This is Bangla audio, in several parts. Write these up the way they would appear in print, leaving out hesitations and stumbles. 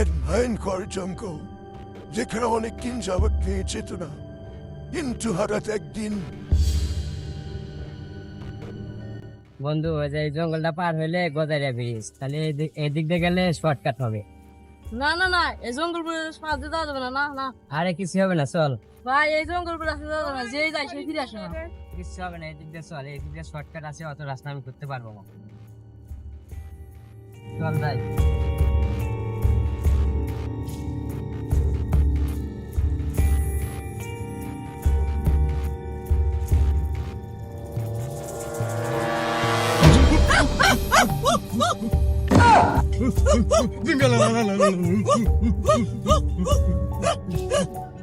এক ভয়ঙ্কর জঙ্গল, যেখানে অনেক দিন যাবৎ নেই চেতনা, কিন্তু হঠাৎ একদিন বন্ধু ওই যে এই জঙ্গলটা পার হইলে গোদারিয়া ব্রিজ, তাহলে এদিক দিয়ে গেলে শর্টকাট হবে। না না না, এই জঙ্গল পার দিয়ে যাওয়া যাবে না। না না আরে কিছু হবে না, চল। ভাই, এই জঙ্গল রাস্তা যাওয়া যাবে না, যেই যায় সেই ফিরে আসে না। কিছু হবে না, এদিক দিয়ে চল, এদিক দিয়ে শর্টকাট আছে, অত রাস্তা আমি করতে পারবো না। চল ভাই।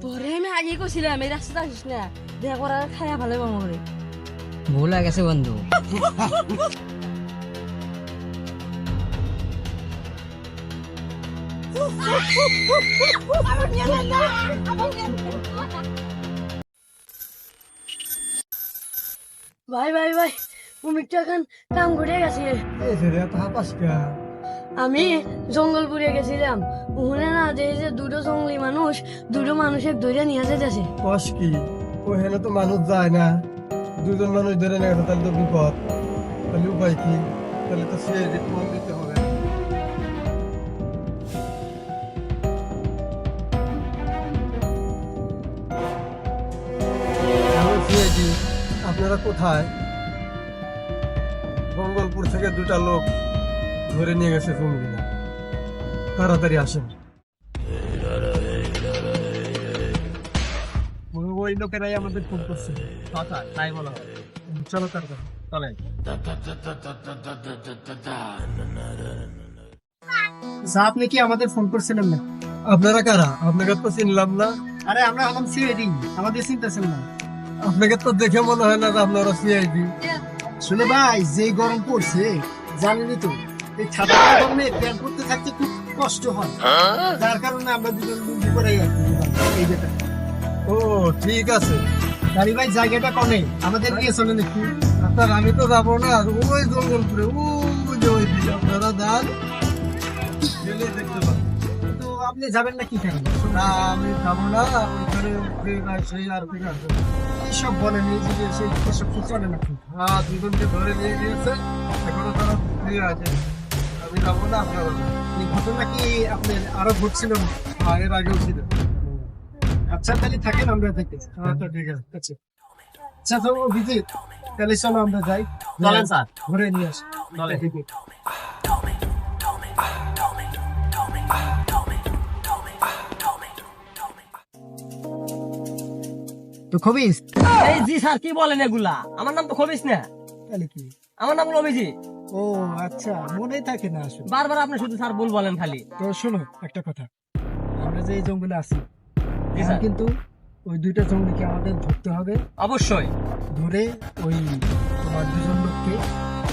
তোরে আমি আগে কইছিলাম এই রাস্তাটা আসিস না, দেখা করার খায়া ভালো পাবো রে। ভুল হয়ে গেছে বন্ধু। ভাই ভাই ভাই, উমিকটা এখন কাম করে গেছে। আমি জঙ্গলপুরে গেছিলাম, ওখানে না যে দুটো জঙ্গলি মানুষ, দুটো মানুষের ধরে নিয়ে যেতেছে। কস কি ওখানে তো মানুষ যায় না, দুজন মানুষ ধরে না গেছে, তাহলে তো বিপদ। তাহলে উপায় কি? তাহলে তো সে ফোন দিতে হবে। হ্যালো CID, আপনারা কোথায়? মঙ্গলপুর থেকে দুটা লোক ধরে নিয়ে গেছে জঙ্গলিরা, তাড়াতাড়ি আসেন। ওই লোকেরাই আমাদের ফোন করছে। তাই বলো। চলো তাড়াতাড়ি চলে। আপনি কি আমাদের ফোন করছিলেন না? আপনারা কারা? আপনাকে তো চিনলাম না। আরে আমরা হলাম CID, আমাদের চিনতেছেন না? আপনাকে তো দেখে মনে হয় না যে আপনারা CID। শুনে ভাই, যে গরম পড়ছে জানেনই তো, এই ঠান্ডা গরমে প্যান্ট পরতে থাকতে খুব কষ্ট হয়, যার কারণে আমরা দুজন লুঙ্গি পরে এই যেটা। ও ঠিক আছে, গাড়ি ভাই জায়গাটা কমে, আমাদের নিয়ে চলেন একটু। আপনার আমি তো যাবো না, ওই জঙ্গলপুরে ওই যে ওই দিকে আপনারা যান, গেলে দেখতে পাবেন। তো আপনি যাবেন না কি কারণে? না আমি যাবো না, ওইখানে সেই আর এইসব বলেন, এই যে সেই এসব কি চলে না। হ্যাঁ, দুজনকে ধরে নিয়ে গিয়েছে, এখনো তারা ফিরে আছে। আমি যাবো না, আপনারা এই ঘটনা কি আপনার আরো ঘটছিল? এর আগেও ছিল। আচ্ছা তাহলে থাকেন, আমরা দেখতেছি। আচ্ছা ঠিক আছে। আচ্ছা তো অভিজিৎ, তাহলে চলো আমরা যাই। চলেন স্যার। ঘুরে নিয়ে আসি। চলেন। তো খবিস, এই জি স্যার, কি বলেন এগুলা? আমার নাম তো খবিস না, তাহলে কি? আমার নাম হলো অভিজিৎ। ও আচ্ছা, মনে থাকে না আসলে। বারবার আপনি শুধু স্যার ভুল বলেন খালি। তো শোনো একটা কথা, আমরা যে এই জঙ্গলে আছি, জি এখন স্যার। কিন্তু ওই দুইটা জঙ্গলিকে আমাদের ধরতে হবে। অবশ্যই। ধরে ওই তোমার দুজন লোককে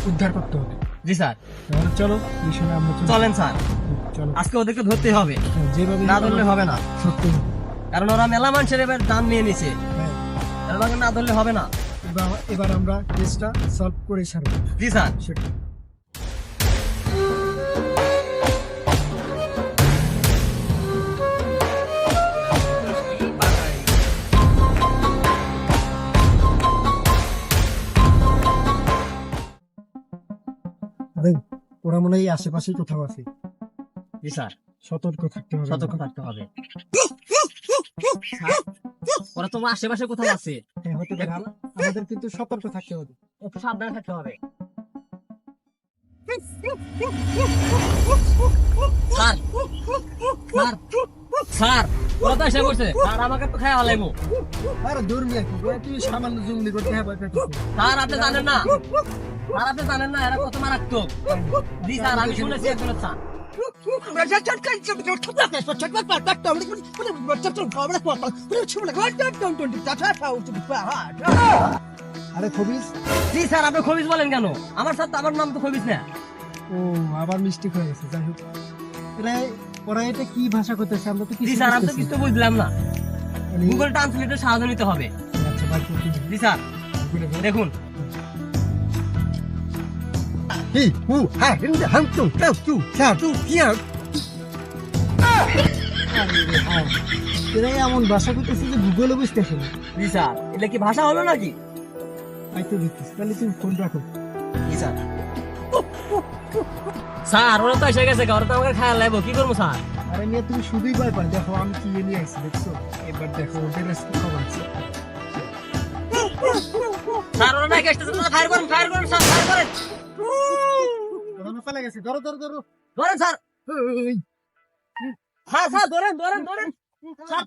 উদ্ধার করতে হবে। জি স্যার। তাহলে চলো, মিশনে আমরা চলেন স্যার, চলো। আজকে ওদেরকে ধরতে হবে, যেভাবে না ধরলে হবে না। সত্যি কারণ ওরা মেলা মানুষের এবার দাম নিয়ে নিছে, হ্যাঁ, ওনাকে না ধরলে হবে না। এবার আমরা কেসটা সলভ করে ছাড়বো। জি স্যার। সেটা আরে, ওরা মনে হয় এই আশেপাশেই কোথাও আছে। জি স্যার। সতর্ক থাকতে হবে। সতর্ক থাকতে হবে। ওরা তোমার আশেপাশে কোথাও আছে, হ্যাঁ, হতে পারে। আমাদের কিন্তু সতর্ক থাকতে হবে। একটু সাবধানে থাকতে হবে। স্যার, স্যার, স্যার, ওরা তো এসে পড়ছে। স্যার, আমাকে তো খায় হালাইমু। আরে দূর মিয়া, কি তুই সামান্য জঙ্গলি করতে হবে? স্যার, আপনি জানেন না, স্যার আপনি জানেন না এরা কত মারাত্মক। জি স্যার, আমি শুনেছি একজনের স্যার। আরে খবিস, জি স্যার, আপনি খবিস বলেন কেন? আমার স্যার তো, আমার নাম তো খবিস না। ও আবার মিস্টেক হয়ে গেছে। যাই হোক, ওরা এটা কি ভাষা করতেছে আমরা তো জি কিছু স্যার, আমি তো বুঝতেছি কিছু বুঝলাম না। না। মানে- গুগল ট্রান্সলেটের সাহায্য নিতে হবে। আচ্ছা, বার করতে দিন। জি স্যার, দেখুন। Hey, who, ha, in the hand to tell you, cha, to, here. এরা এমন ভাষা করতেছে যে ভূগোলে বুঝতেছে না। জি স্যার, এটা কি ভাষা হলো নাকি? তাই তো দেখতেছি, তাহলে তুমি ফোন রাখো। জি স্যার। স্যার ওরা তো এসে গেছে, ওরা তো আমাকে খায়া লাগবো, কি করবো স্যার? আরে নিয়ে তুমি শুধুই ভয় পাই, দেখো আমি কি নিয়ে আসছি দেখছো, এবার দেখো ওদের আজকে খবর আছে। স্যার ওরা নাকি আসতেছে, ফায়ার করেন স্যার, ফায়ার করেন। ওরা চলে গেছে, ধরো ধরো ধরো। ধরেন স্যার, এই, হ্যাঁ স্যার ধরেন স্যার